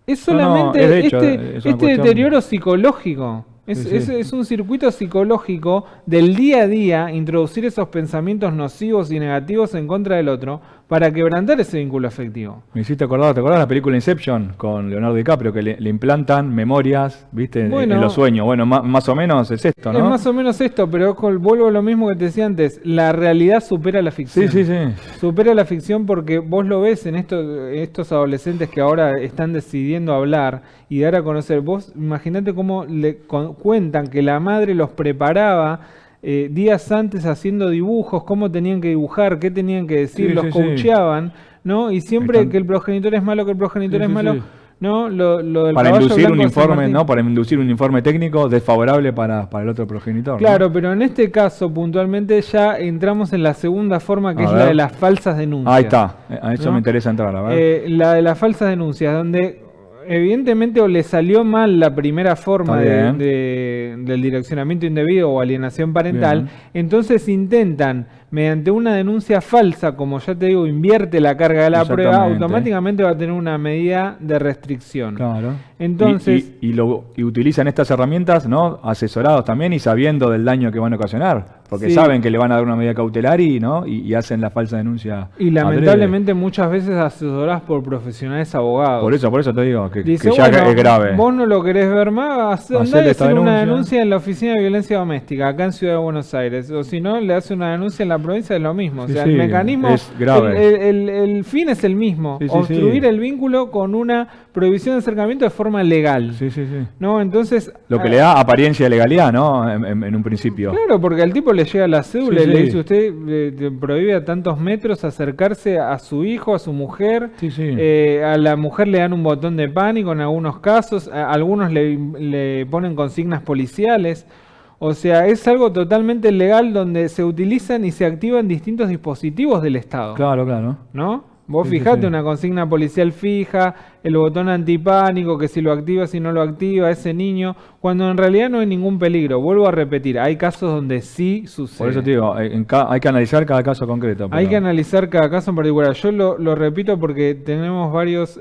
Es solamente es de hecho, es una este cuestión- deterioro psicológico. Sí, sí. Es un circuito psicológico del día a día, introducir esos pensamientos nocivos y negativos en contra del otro para quebrantar ese vínculo afectivo. Me hiciste acordar, ¿te acordás de la película Inception con Leonardo DiCaprio? Que le implantan memorias, ¿viste? Bueno, en los sueños. Bueno, más o menos es esto, ¿no? Es más o menos esto, pero vuelvo a lo mismo que te decía antes. La realidad supera la ficción. Sí. Supera la ficción porque vos lo ves en estos adolescentes que ahora están decidiendo hablar y dar a conocer. Vos imaginate cómo cuentan que la madre los preparaba días antes haciendo dibujos, cómo tenían que dibujar, qué tenían que decir, Sí, los sí, coacheaban, ¿no? Y siempre que el progenitor es malo, Sí. ¿no? Lo del Para caballo inducir un blanco de San informe, Martín. ¿no? Para inducir un informe técnico desfavorable para el otro progenitor. Claro, ¿no? pero en este caso puntualmente ya entramos en la segunda forma, que A es ver. la de las falsas denuncias. Ahí está, a eso ¿no? me interesa entrar, a ver. La de las falsas denuncias, donde evidentemente o le salió mal la primera forma Está bien. del direccionamiento indebido o alienación parental, Bien. entonces intentan, mediante una denuncia falsa, como ya te digo, invierte la carga de la prueba, Exactamente. automáticamente va a tener una medida de restricción. Claro. Entonces, Y utilizan estas herramientas, ¿no? Asesorados también y sabiendo del daño que van a ocasionar. Porque sí. saben que le van a dar una medida cautelar y hacen la falsa denuncia. Y lamentablemente muchas veces asesoradas por profesionales abogados. Por eso te digo, que Dice, ya bueno, es grave. vos no lo querés ver más, andá Hacele y esta hacer una denuncia. denuncia en la Oficina de Violencia Doméstica, acá en Ciudad de Buenos Aires. O si no, le hace una denuncia en la provincia, es lo mismo. Sí, o sea, sí, el mecanismo, es grave. el fin es el mismo. Sí, obstruir el vínculo con una prohibición de acercamiento de forma legal. Sí. ¿No? Entonces, Lo que le da apariencia de legalidad, ¿no? En un principio. claro, porque al tipo le llega la cédula y le Sí. dice, usted le prohíbe a tantos metros acercarse a su hijo, a su mujer. Sí. A la mujer le dan un botón de pánico en algunos casos, a algunos le ponen consignas policiales. O sea, es algo totalmente legal donde se utilizan y se activan distintos dispositivos del Estado. Claro. ¿No? Vos Sí, fijate sí. una consigna policial fija, el botón antipánico, que si lo activa, si no lo activa, ese niño, cuando en realidad no hay ningún peligro. Vuelvo a repetir, hay casos donde sí sucede. Por eso te digo, hay que analizar cada caso concreto. Hay que analizar cada caso en particular. Yo lo repito porque tenemos varios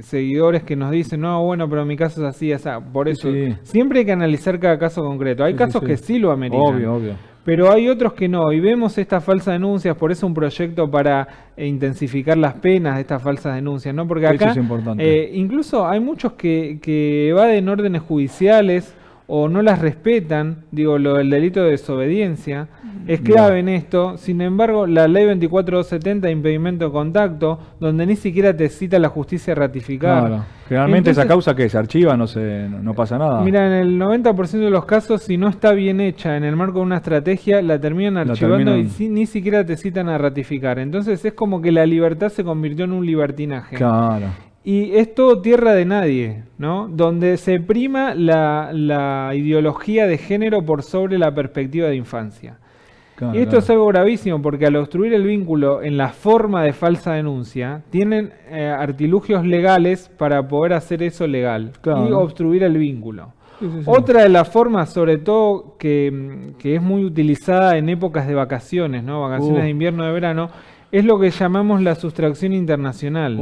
seguidores que nos dicen, no, bueno, pero mi caso es así, así. Por eso, Sí. siempre hay que analizar cada caso concreto. Hay casos que sí lo ameritan. Obvio. Pero hay otros que no, y vemos estas falsas denuncias, por eso un proyecto para intensificar las penas de estas falsas denuncias, ¿no? Porque Eso acá es importante. incluso hay muchos que evaden órdenes judiciales o no las respetan, digo, el delito de desobediencia es clave en esto. Sin embargo, la ley 24270 de impedimento de contacto, donde ni siquiera te cita la justicia a ratificar. Claro. Generalmente Entonces, esa causa que se archiva, no pasa nada. Mira, en el 90% de los casos, si no está bien hecha en el marco de una estrategia, la terminan archivando y ni siquiera te citan a ratificar. Entonces es como que la libertad se convirtió en un libertinaje. Claro. Y es todo tierra de nadie, ¿no? Donde se prima la ideología de género por sobre la perspectiva de infancia. Claro, Y esto es algo gravísimo porque al obstruir el vínculo en la forma de falsa denuncia, tienen artilugios legales para poder hacer eso legal y obstruir el vínculo. Sí. Otra de las formas, sobre todo, que es muy utilizada en épocas de vacaciones, ¿no? Vacaciones de invierno, de verano, es lo que llamamos la sustracción internacional.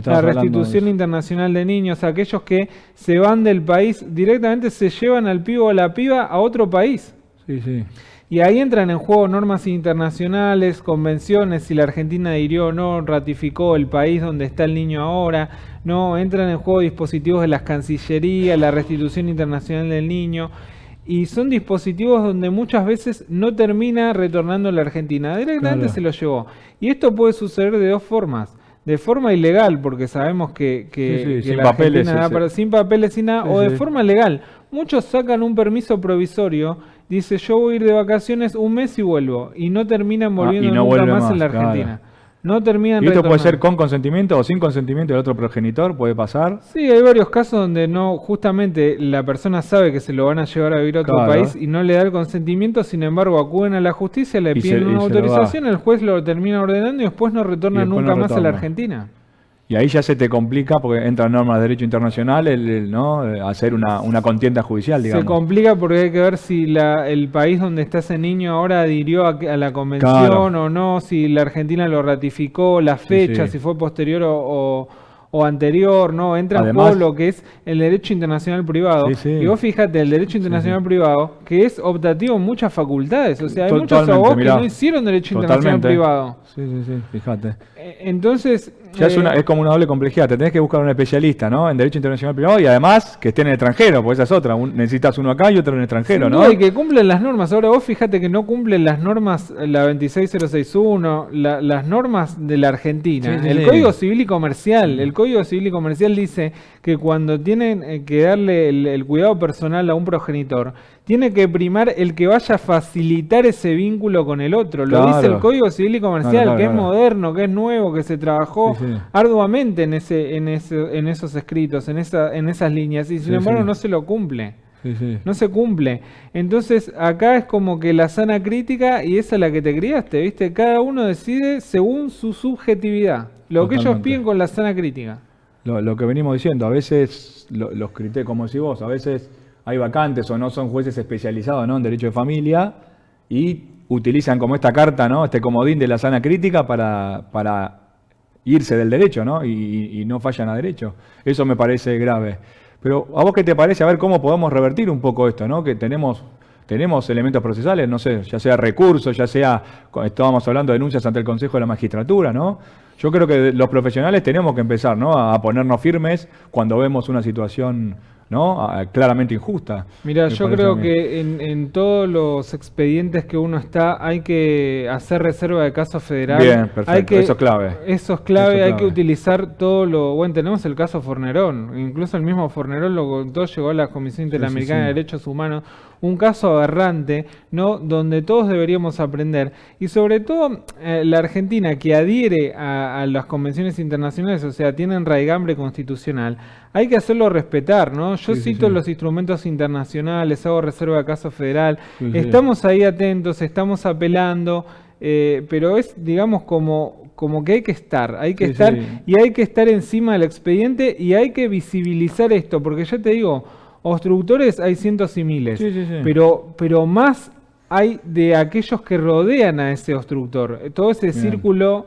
La restitución internacional de niños, aquellos que se van del país, directamente se llevan al pibe o a la piba a otro país. Sí. Y ahí entran en juego normas internacionales, convenciones, si la Argentina adhirió o no, ratificó el país donde está el niño ahora, no, entran en juego dispositivos de las cancillerías, la restitución internacional del niño, y son dispositivos donde muchas veces no termina retornando a la Argentina, directamente se lo llevó. Y esto puede suceder de dos formas. De forma ilegal, porque sabemos que sin la papeles, Argentina sin papeles, sin nada, o de forma legal. Muchos sacan un permiso provisorio, dice yo voy a ir de vacaciones un mes y vuelvo, y no terminan volviendo nunca más en la Argentina. Claro. No terminan ¿Y esto puede retornando. ser con consentimiento o sin consentimiento del otro progenitor? ¿Puede pasar? Sí, hay varios casos donde no, justamente la persona sabe que se lo van a llevar a vivir a otro país y no le da el consentimiento, sin embargo acuden a la justicia, le piden una autorización, el juez lo termina ordenando y después no retorna nunca más a la Argentina. Y ahí ya se te complica porque entran normas de derecho internacional, ¿no? Hacer una contienda judicial, digamos. Se complica porque hay que ver si el país donde está ese niño ahora adhirió a la convención o no, si la Argentina lo ratificó, la fecha, si fue posterior o anterior, ¿no? Entra en juego lo que es el derecho internacional privado. Y vos fíjate, el derecho internacional privado, que es optativo en muchas facultades. O sea, hay muchos abogados que no hicieron derecho internacional privado. Sí, fíjate. Entonces... Ya es como una doble complejidad. Te tenés que buscar un especialista, ¿no? En derecho internacional privado y además que esté en el extranjero, porque esa es otra. Necesitas uno acá y otro en el extranjero, ¿no? Y que cumplen las normas. Ahora vos fíjate que no cumplen las normas, la 26061, las normas de la Argentina. El Código Civil y Comercial. El Código Civil y Comercial dice que cuando tienen que darle el cuidado personal a un progenitor, tiene que primar el que vaya a facilitar ese vínculo con el otro. Lo dice el Código Civil y Comercial, que es moderno, que es nuevo, que se trabajó arduamente en esos escritos, en esas líneas, y sin embargo no se lo cumple. No se cumple. Entonces acá es como que la sana crítica, y esa es la que te criaste, ¿viste? Cada uno decide según su subjetividad. Lo que ellos piden con la sana crítica. Lo que venimos diciendo, a veces los criterios, como decís vos, a veces hay vacantes o no son jueces especializados, ¿no?, en derecho de familia y utilizan como esta carta, ¿no?, este comodín de la sana crítica para irse del derecho, ¿no?, y no fallan a derecho. Eso me parece grave. Pero ¿a vos qué te parece? A ver cómo podemos revertir un poco esto, ¿no? Que tenemos elementos procesales, no sé, ya sea recursos, ya sea, estábamos hablando de denuncias ante el Consejo de la Magistratura, ¿no? Yo creo que los profesionales tenemos que empezar, ¿no?, a ponernos firmes cuando vemos una situación, ¿no?, claramente injusta. Mira, yo creo que en todos los expedientes que uno está hay que hacer reserva de caso federal. Bien, perfecto, eso es clave. Eso es clave, hay que utilizar todo lo... Bueno, tenemos el caso Fornerón, incluso el mismo Fornerón lo contó, llegó a la Comisión Interamericana de Derechos Humanos, un caso aberrante, ¿no?, donde todos deberíamos aprender. Y sobre todo la Argentina, que adhiere a las convenciones internacionales, o sea, tiene raigambre constitucional, hay que hacerlo respetar, ¿no? Yo cito los instrumentos internacionales, hago reserva de caso federal, estamos ahí atentos, estamos apelando, pero es, digamos, como que hay que estar y hay que estar encima del expediente y hay que visibilizar esto, porque ya te digo, obstructores hay cientos y miles, pero más hay de aquellos que rodean a ese obstructor, todo ese círculo...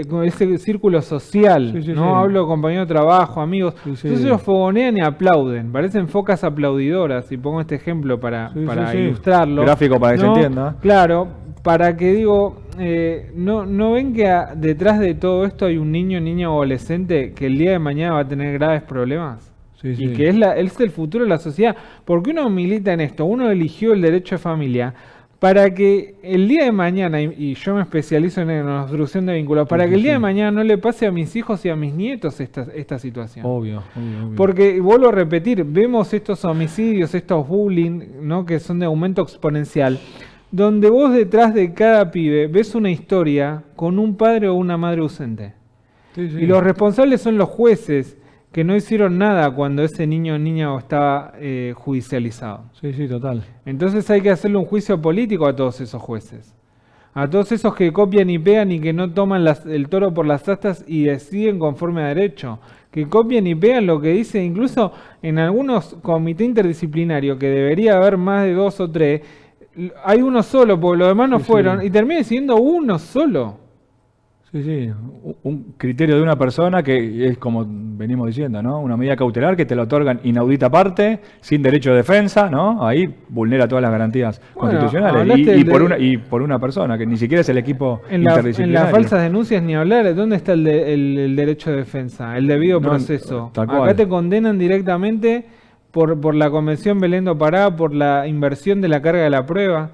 con ese círculo social, ¿no? Hablo de compañeros de trabajo, amigos. Entonces ellos fogonean y aplauden, parecen focas aplaudidoras, y pongo este ejemplo para ilustrarlo. Gráfico para que se entienda. Claro, para que digo, no ven que detrás de todo esto hay un niño, niña o adolescente que el día de mañana va a tener graves problemas. Y que es el futuro de la sociedad. Porque uno milita en esto, uno eligió el derecho de familia para que el día de mañana, y yo me especializo en la obstrucción de vínculos, para que el día de mañana no le pase a mis hijos y a mis nietos esta situación. Obvio. Porque, vuelvo a repetir, vemos estos homicidios, estos bullying, ¿no?, que son de aumento exponencial, donde vos detrás de cada pibe ves una historia con un padre o una madre ausente. Y los responsables son los jueces, que no hicieron nada cuando ese niño o niña estaba judicializado. Total. Entonces hay que hacerle un juicio político a todos esos jueces. A todos esos que copian y pegan y que no toman el toro por las astas y deciden conforme a derecho. Que copian y pegan lo que dice, incluso en algunos comités interdisciplinarios, que debería haber más de 2 o 3, hay uno solo, porque los demás no fueron, y termina siendo uno solo. Un criterio de una persona que es, como venimos diciendo, ¿no?, una medida cautelar que te la otorgan inaudita parte, sin derecho de defensa, ¿no? Ahí vulnera todas las garantías constitucionales y por una persona que ni siquiera es el equipo interdisciplinario. En las falsas denuncias ni hablar, ¿dónde está el derecho de defensa? El debido proceso. Acá te condenan directamente por la Convención Belén do Pará, por la inversión de la carga de la prueba.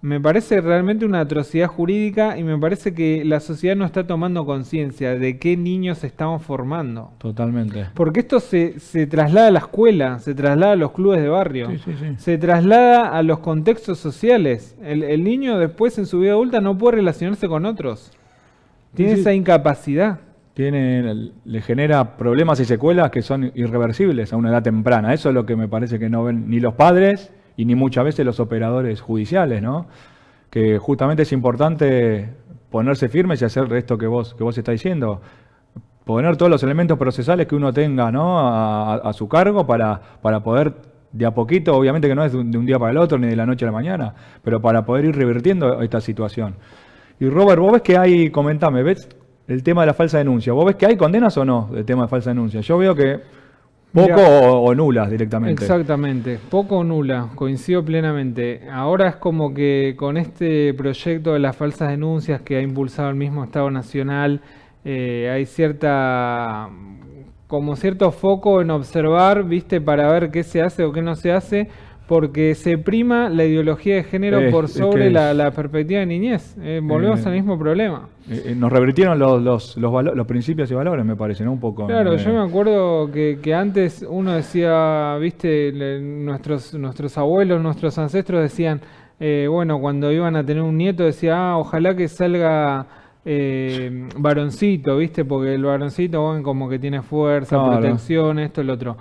Me parece realmente una atrocidad jurídica y me parece que la sociedad no está tomando conciencia de qué niños estamos formando. Totalmente. Porque esto se traslada a la escuela, se traslada a los clubes de barrio, se traslada a los contextos sociales. El niño después en su vida adulta no puede relacionarse con otros. Tiene esa incapacidad. Le genera problemas y secuelas que son irreversibles a una edad temprana. Eso es lo que me parece que no ven ni los padres y ni muchas veces los operadores judiciales, ¿no? Que justamente es importante ponerse firmes y hacer esto que vos estás diciendo. Poner todos los elementos procesales que uno tenga, ¿no?, a su cargo para poder, de a poquito, obviamente que no es de un día para el otro ni de la noche a la mañana, pero para poder ir revirtiendo esta situación. Y Robert, vos ves que hay, comentame, ¿ves el tema de la falsa denuncia? ¿Vos ves que hay condenas o no del tema de falsa denuncia? Yo veo que poco o nulas directamente. Exactamente, poco o nula, coincido plenamente. Ahora es como que con este proyecto de las falsas denuncias que ha impulsado el mismo Estado Nacional, hay cierto foco en observar, ¿viste?, para ver qué se hace o qué no se hace, porque se prima la ideología de género por sobre la perspectiva de niñez. Volvemos al mismo problema. Nos revirtieron los principios y valores, me parece, ¿no? Un poco. Claro, yo me acuerdo que antes uno decía, viste, nuestros abuelos, nuestros ancestros decían, bueno, cuando iban a tener un nieto decía, ojalá que salga varoncito, viste, porque el varoncito, bueno, como que tiene fuerza, claro, protección, esto, el otro.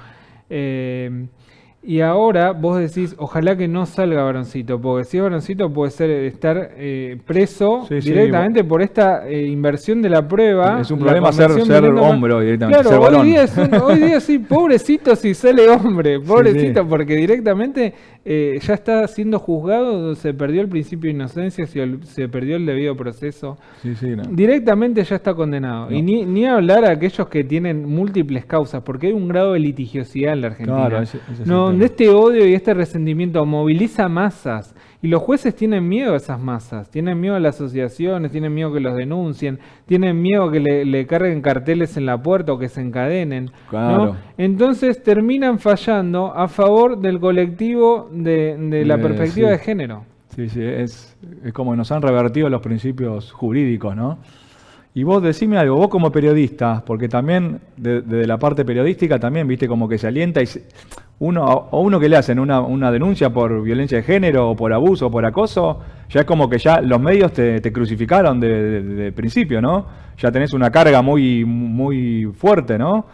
Y ahora vos decís, ojalá que no salga varoncito, porque si es varoncito puede estar preso directamente por esta inversión de la prueba. Es un problema ser hombro directamente. Claro, ser hoy día sí, pobrecito si sale hombre, pobrecito, porque directamente ya está siendo juzgado, se perdió el principio de inocencia, se perdió el debido proceso. No. Directamente ya está condenado. No. Y ni hablar a aquellos que tienen múltiples causas, porque hay un grado de litigiosidad en la Argentina. Claro, donde este odio y este resentimiento moviliza masas y los jueces tienen miedo a esas masas, tienen miedo a las asociaciones, tienen miedo que los denuncien, tienen miedo que le carguen carteles en la puerta o que se encadenen, claro, ¿no? Entonces terminan fallando a favor del colectivo de la perspectiva de género. Sí, es como nos han revertido los principios jurídicos, ¿no? Y vos decime algo, vos como periodista, porque también desde la parte periodística también, viste, como que se alienta y uno que le hacen una denuncia por violencia de género o por abuso o por acoso, ya es como que ya los medios te crucificaron de principio, ¿no? Ya tenés una carga muy fuerte, ¿no?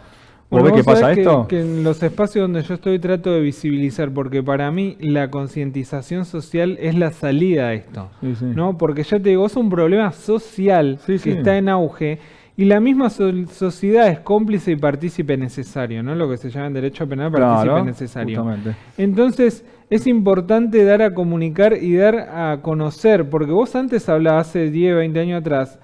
¿Vos ves qué pasa esto? Que en los espacios donde yo estoy trato de visibilizar, porque para mí la concientización social es la salida a esto, ¿no? Porque ya te digo, es un problema social que está en auge y la misma sociedad es cómplice y partícipe necesario, ¿no? Lo que se llama en derecho penal partícipe necesario. Justamente. Entonces, es importante dar a comunicar y dar a conocer, porque vos antes hablabas, hace 10, 20 años atrás,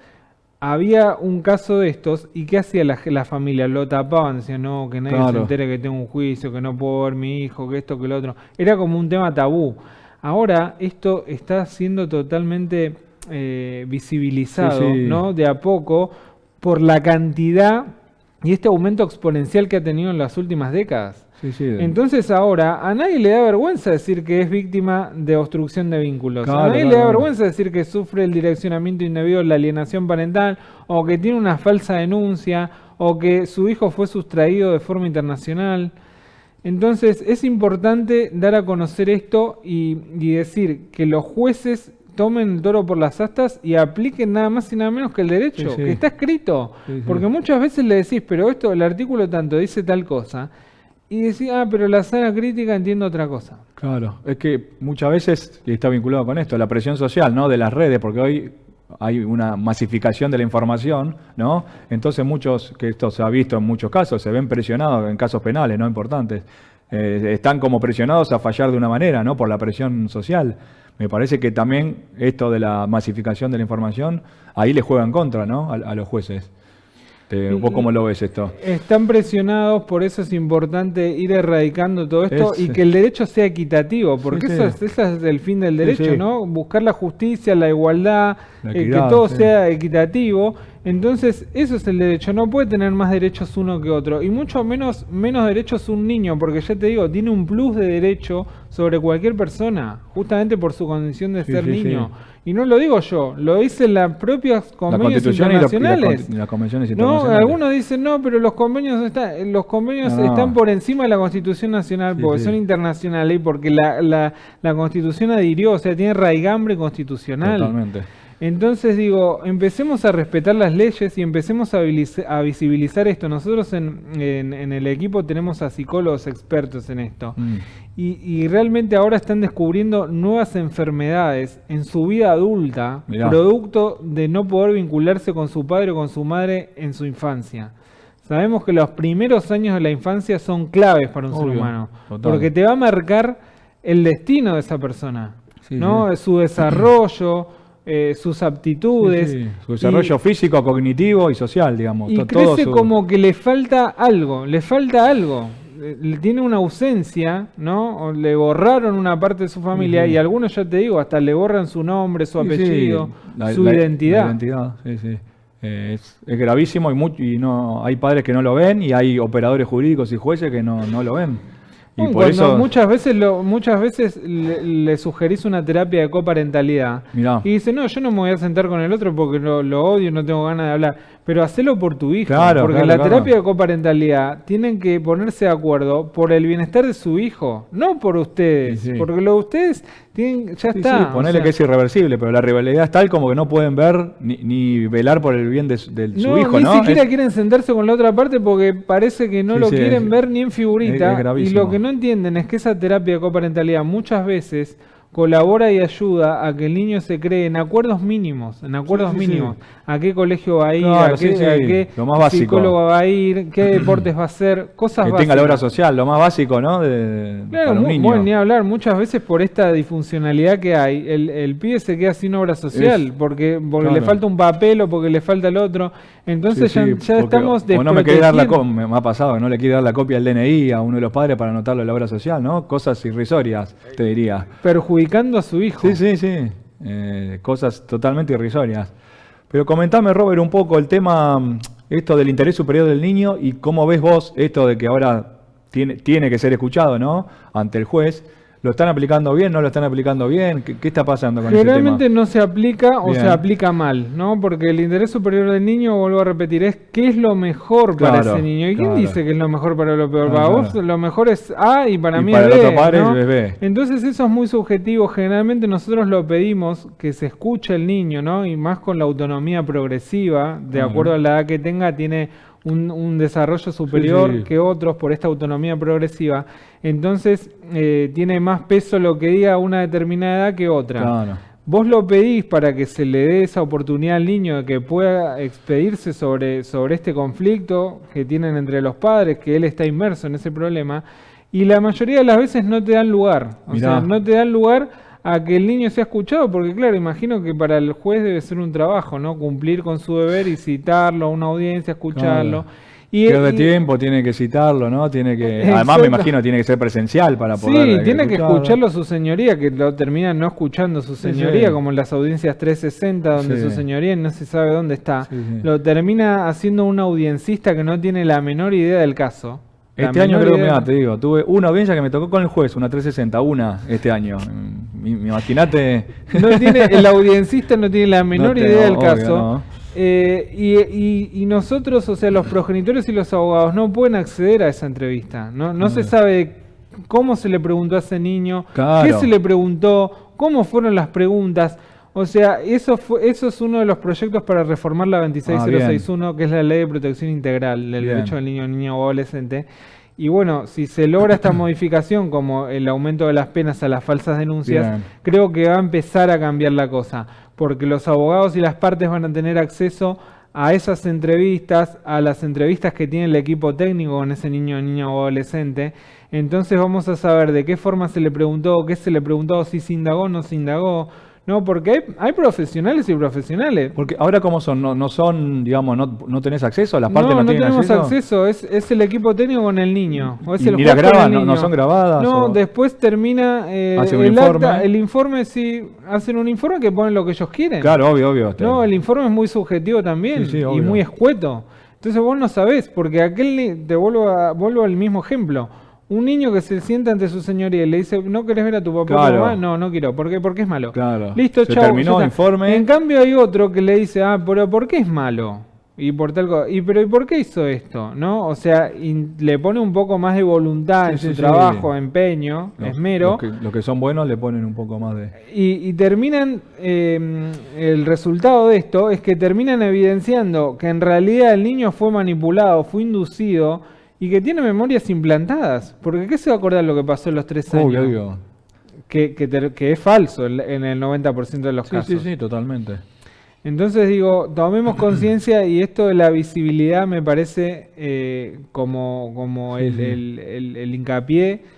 había un caso de estos, ¿y qué hacía la familia? Lo tapaban, decían, no, que nadie se entere que tengo un juicio, que no puedo ver mi hijo, que esto, que lo otro. Era como un tema tabú. Ahora esto está siendo totalmente visibilizado, ¿no? De a poco, por la cantidad y este aumento exponencial que ha tenido en las últimas décadas. Entonces ahora a nadie le da vergüenza decir que es víctima de obstrucción de vínculos. A nadie le da vergüenza decir que sufre el direccionamiento indebido, la alienación parental, o que tiene una falsa denuncia, o que su hijo fue sustraído de forma internacional. Entonces es importante dar a conocer esto y decir que los jueces tomen el toro por las astas y apliquen nada más y nada menos que el derecho, que está escrito. Porque muchas veces le decís, pero esto, el artículo tanto dice tal cosa, y decís, pero la sana crítica entiendo otra cosa. Claro, es que muchas veces está vinculado con esto, la presión social, ¿no? De las redes, porque hoy hay una masificación de la información, ¿no? Entonces que esto se ha visto en muchos casos, se ven presionados en casos penales, ¿no? Importantes. Están como presionados a fallar de una manera, ¿no? Por la presión social. Me parece que también esto de la masificación de la información, ahí le juega en contra, ¿no? A los jueces. ¿Vos cómo lo ves esto? Están presionados, por eso es importante ir erradicando todo esto y que el derecho sea equitativo, porque ese es el fin del derecho, ¿no? Buscar la justicia, la igualdad, que todo sea equitativo. Entonces, eso es el derecho. No puede tener más derechos uno que otro, y mucho menos derechos un niño, porque ya te digo, tiene un plus de derecho sobre cualquier persona, justamente por su condición de ser niño. Y no lo digo yo, lo dicen las propias convenios internacionales. Las convenciones internacionales. No, algunos dicen, no, pero los convenios están por encima de la Constitución Nacional, porque son internacionales y porque la Constitución adhirió, o sea, tiene raigambre constitucional. Totalmente. Entonces digo, empecemos a respetar las leyes y empecemos a visibilizar esto. Nosotros en el equipo tenemos a psicólogos expertos en esto. Y realmente ahora están descubriendo nuevas enfermedades en su vida adulta, producto de no poder vincularse con su padre o con su madre en su infancia. Sabemos que los primeros años de la infancia son claves para un ser humano, porque te va a marcar el destino de esa persona, ¿no? Su desarrollo, sus aptitudes. Su desarrollo físico, cognitivo y social, digamos. Y crece como que le falta algo. Tiene una ausencia, ¿no? O le borraron una parte de su familia y algunos, ya te digo, hasta le borran su nombre, su apellido, su identidad. La identidad, es gravísimo y no hay padres que no lo ven y hay operadores jurídicos y jueces que no lo ven. Y por Cuando eso, muchas veces le sugerís una terapia de coparentalidad mirá, y dice, no, yo no me voy a sentar con el otro porque lo odio, no tengo ganas de hablar. Pero hacelo por tu hijo, claro, porque claro, la claro. terapia de coparentalidad tienen que ponerse de acuerdo por el bienestar de su hijo, no por ustedes, Sí, sí. porque lo de ustedes tienen, ya Sí, está. sí, o ponele sea, que es irreversible, pero la rivalidad es tal como que no pueden ver ni velar por el bien de su hijo, ni ¿no? siquiera quieren sentarse con la otra parte porque parece que no Sí, lo sí, quieren ver ni en es figurita. Y lo gravísimo. que no entienden es que esa terapia de coparentalidad muchas veces colabora y ayuda a que el niño se cree en acuerdos mínimos, Sí, sí, sí. a qué colegio va a ir, Claro, sí, sí, a qué lo más básico. psicólogo va a ir, qué deportes va a hacer, cosas Que tenga la obra básicas. social, lo más básico, ¿no? Claro, Para un bueno, ni niño. hablar, muchas veces por esta disfuncionalidad que hay, el pibe se queda sin obra social, porque le Claro. falta un papel o porque le falta el otro, Sí, entonces sí, ya porque estamos o no me quiere dar desprotegiendo. me ha pasado, que no le quiere dar la copia del DNI a uno de los padres para anotarlo en la obra social, ¿no? Cosas irrisorias, te diría. Perjudicando a su hijo. Sí, sí, sí. Cosas totalmente irrisorias. Pero comentame, Robert, un poco el tema, esto del interés superior del niño y cómo ves vos esto de que ahora tiene que ser escuchado, ¿no? Ante el juez. ¿Lo están aplicando bien? ¿No lo están aplicando bien? ¿Qué está pasando con ese Generalmente tema? no se aplica o se Bien. aplica mal, ¿no? Porque el interés superior del niño, vuelvo a repetir, es qué es lo mejor para Claro, ese niño. ¿Y quién claro. dice que es lo mejor para lo peor? Claro, Para vos claro. lo mejor es A y para Y mí para es el B, otro padre ¿no? es B. Entonces eso es muy subjetivo. Generalmente nosotros lo pedimos que se escuche el niño, ¿no? Y más con la autonomía progresiva, de Claro. acuerdo a la edad que tenga, tiene un desarrollo superior sí. que otros por esta autonomía progresiva. Entonces tiene más peso lo que diga una determinada edad que otra. Claro. Vos lo pedís para que se le dé esa oportunidad al niño de que pueda expedirse sobre este conflicto que tienen entre los padres, que él está inmerso en ese problema, y la mayoría de las veces no te dan lugar. O Mirá. sea, no te dan lugar a que el niño sea escuchado, porque claro, imagino que para el juez debe ser un trabajo, ¿no? Cumplir con su deber y citarlo a una audiencia, escucharlo. Claro. Y, Pierde y- tiempo, tiene que citarlo, ¿no? Tiene que, además me Exacto. imagino tiene que ser presencial para Sí, poder tiene que escucharlo. escucharlo su señoría, que lo termina no escuchando su Sí, señoría, sí. como en las audiencias 360, donde Sí. su señoría no se sabe dónde está. Sí, sí. Lo termina haciendo un audiencista que no tiene la menor idea del caso. La Este año menor creo que, idea. mirá, te digo, tuve una audiencia que me tocó con el juez, una 360, una este año. Imagínate. No tiene, el audiencista no tiene la menor idea del obvio, caso. no. Y nosotros, o sea, los progenitores y los abogados no pueden acceder a esa entrevista. No se sabe cómo se le preguntó a ese niño, Claro. qué se le preguntó, cómo fueron las preguntas. O sea, eso es uno de los proyectos para reformar la 26061, que es la Ley de Protección Integral del Bien. Derecho del Niño, Niña o Adolescente. Y bueno, si se logra esta modificación, como el aumento de las penas a las falsas denuncias, Bien. creo que va a empezar a cambiar la cosa, porque los abogados y las partes van a tener acceso a esas entrevistas, a las entrevistas que tiene el equipo técnico con ese niño, niña o adolescente. Entonces vamos a saber de qué forma se le preguntó, qué se le preguntó, si se indagó o no se indagó. No, porque hay profesionales y profesionales. Porque ahora cómo son, no son, digamos, no tenés acceso, las partes no, No tienen tenemos acceso. acceso, es el equipo técnico con el niño. O es ¿Y el ni juez las con graban? el ¿No niño. son grabadas? No, o- después termina Hace un el informe. acta, el informe sí, hacen un informe que ponen lo que ellos quieren. Claro, obvio. No, el informe es muy subjetivo también Sí, sí, y obvio. muy escueto. Entonces vos no sabés, porque te vuelvo al mismo ejemplo. Un niño que se sienta ante su señoría y le dice, ¿no querés ver a tu papá o Claro. mamá? No, no quiero. ¿Por qué? Porque es malo. Claro. Listo, Se chau. terminó, ya está. informe. En cambio hay otro que le dice, pero ¿por qué es malo? Y por tal cosa. Pero ¿y por qué hizo esto? ¿No? O sea, le pone un poco más de voluntad en Sí, su sí. trabajo, empeño, Los- esmero. los que son buenos le ponen un poco más de... Y terminan, el resultado de esto es que terminan evidenciando que en realidad el niño fue manipulado, fue inducido y que tiene memorias implantadas. Porque ¿qué se va a acordar lo que pasó en los 3 años? Obvio. Que es falso en el 90% de los Sí, casos. sí, totalmente. Entonces digo, tomemos conciencia y esto de la visibilidad me parece como Sí, el, sí. el hincapié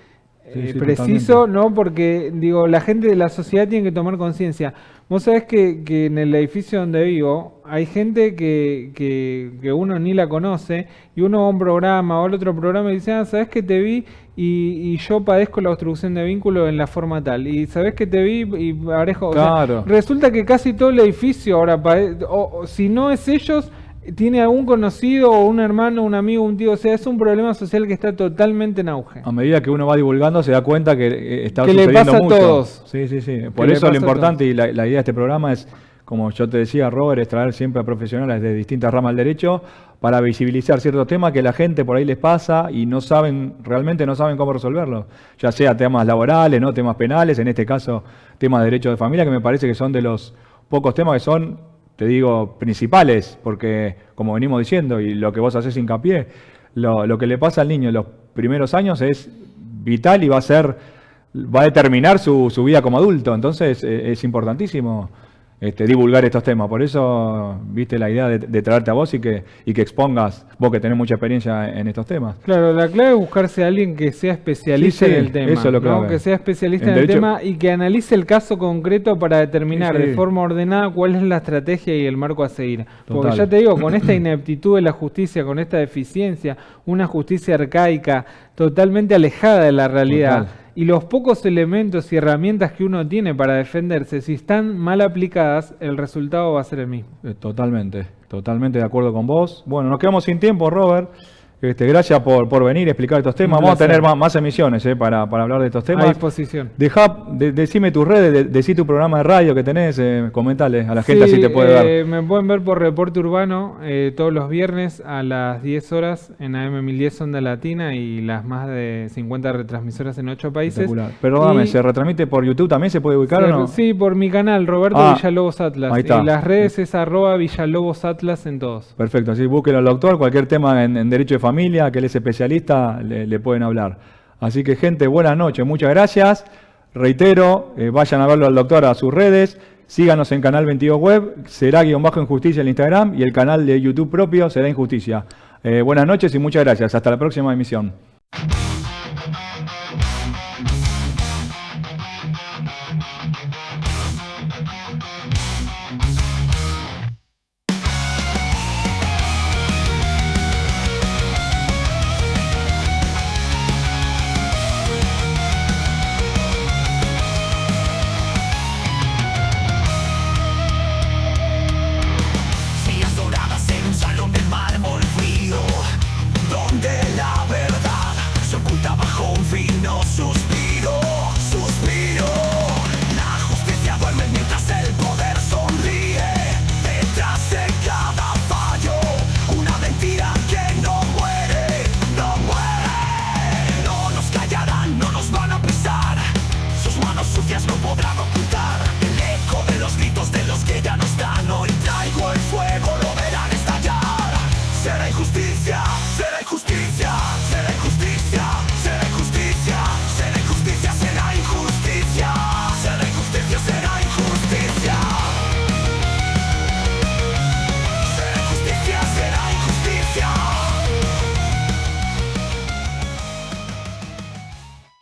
Sí, sí, preciso, totalmente. ¿no? Porque digo, la gente de la sociedad tiene que tomar conciencia. Vos sabés que en el edificio donde vivo hay gente que uno ni la conoce y uno va a un programa o al otro programa y dice, sabés que te vi y yo padezco la obstrucción de vínculo en la forma tal. Y sabés que te vi y parejo. O sea, Claro. resulta que casi todo el edificio ahora, o si no es ellos, tiene algún conocido o un hermano, un amigo, un tío. O sea, es un problema social que está totalmente en auge. A medida que uno va divulgando se da cuenta que está que sucediendo le pasa mucho. A todos. Sí. Por eso lo importante y la idea de este programa es, como yo te decía, Robert, es traer siempre a profesionales de distintas ramas del derecho para visibilizar ciertos temas que la gente por ahí les pasa y realmente no saben cómo resolverlos. Ya sea temas laborales, ¿no? Temas penales, en este caso temas de derecho de familia, que me parece que son de los pocos temas que son, te digo, principales, porque como venimos diciendo y lo que vos haces hincapié, lo que le pasa al niño en los primeros años es vital y va a determinar su vida como adulto. Entonces es importantísimo divulgar estos temas. Por eso, viste, la idea de traerte a vos y que expongas, vos que tenés mucha experiencia en estos temas. Claro, la clave es buscarse a alguien que sea especialista en el tema. Eso es lo clave. Que sea especialista en el tema y que analice el caso concreto para determinar de forma ordenada cuál es la estrategia y el marco a seguir. Total. Porque ya te digo, con esta ineptitud de la justicia, con esta deficiencia, una justicia arcaica, totalmente alejada de la realidad. Total. Y los pocos elementos y herramientas que uno tiene para defenderse, si están mal aplicadas, el resultado va a ser el mismo. Totalmente de acuerdo con vos. Bueno, nos quedamos sin tiempo, Robert. Gracias por venir a explicar estos temas. Vamos a tener más emisiones para hablar de estos temas. A disposición. Decime tus redes, decí tu programa de radio que tenés, comentale a la gente así te puede ver. Me pueden ver por Reporte Urbano todos los viernes a las 10 horas en AM 1010 Onda Latina y las más de 50 retransmisoras en 8 países. Perdóname, ¿se retransmite por YouTube también? ¿Se puede ubicar o no? Sí, por mi canal, Roberto Villalobos Atlas. Ahí está. Y las redes es @Villalobos Atlas en todos. Perfecto, así búsquenlo al doctor, cualquier tema en derecho de familia, que él es especialista, le pueden hablar. Así que, gente, buenas noches, muchas gracias. Reitero, vayan a verlo al doctor a sus redes, síganos en Canal 22 Web, será _injusticia en Instagram y el canal de YouTube propio será Injusticia. Buenas noches y muchas gracias. Hasta la próxima emisión.